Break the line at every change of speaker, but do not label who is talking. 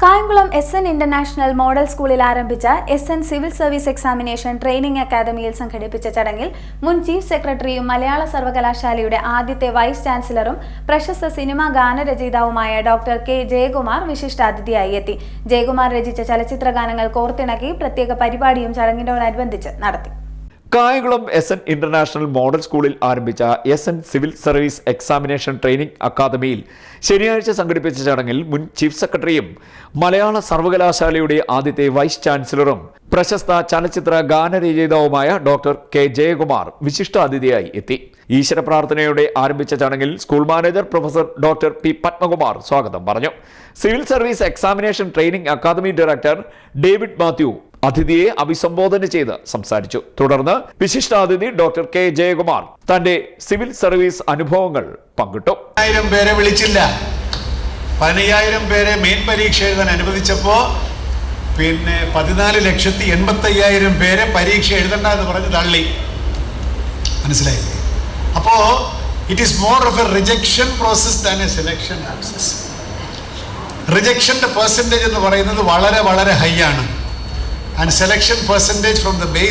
Kayamkulam SN international model സ്കൂളിൽ ആരംഭിച്ച SN civil service examination training അക്കാദമിയിൽ സംഘടിപ്പിച്ച ചടങ്ങിൽ മുൻ ചീഫ് സെക്രട്ടറിയും മലയാള സർവകലാശാലയുടെ ആദ്യത്തെ വൈസ് ചാൻസലറും പ്രശസ്ത സിനിമാ ഗാനരചയിതാവുമായ ഡോക്ടർ K. ജയകുമാർ വിശിഷ്ടാതിഥിയായി എത്തി. ജയകുമാർ രചിച്ച ചലച്ചിത്ര ഗാനങ്ങൾ കോർത്തിണക്കി പ്രത്യേക പരിപാടിയും ചടങ്ങിനോടനുബന്ധിച്ച് നടത്തി.
കായംകുളം SN ഇന്റർനാഷണൽ മോഡൽ സ്കൂളിൽ ആരംഭിച്ച SN civil service examination training അക്കാദമിയിൽ ശനിയാഴ്ച സംഘടിപ്പിച്ച ചടങ്ങിൽ മുൻ ചീഫ് സെക്രട്ടറിയും മലയാള സർവകലാശാലയുടെ ആദ്യത്തെ വൈസ് ചാൻസലറും പ്രശസ്ത ചലച്ചിത്ര ഗാനരചയിതാവുമായ ഡോക്ടർ K. ജയകുമാർ വിശിഷ്ടാതിഥിയായി എത്തി. ഈശ്വര പ്രാർത്ഥനയോടെ ആരംഭിച്ച ചടങ്ങിൽ school manager professor doctor P. Padmakumar സ്വാഗതം പറഞ്ഞു. Civil service examination training academy director David Mathew അതിഥിയെ അഭിസംബോധന ചെയ്ത് സംസാരിച്ചു. തുടർന്ന് വിശിഷ്ടാതിഥി ഡോക്ടർ K. ജയകുമാർ തന്റെ സിവിൽ സർവീസ് അനുഭവങ്ങൾ പങ്കിട്ടു.
10,000 പേരെ വിളിച്ചില്ല, 15,000 പേരെ മെയിൻ പരീക്ഷ എഴുതാൻ അനുവദിച്ചപ്പോ 14,85,000 പേരെ പരീക്ഷ എഴുതണ്ട എന്ന് പറഞ്ഞ് തള്ളി. മനസ്സിലായില്ലേ? അപ്പോ it is more of a rejection process than a selection process. റിജക്ഷന്റെ പെർസെൻറ്റേജ് എന്ന് പറയുന്നത് വളരെ വളരെ ഹൈ ആണ്. And selection percentage from the base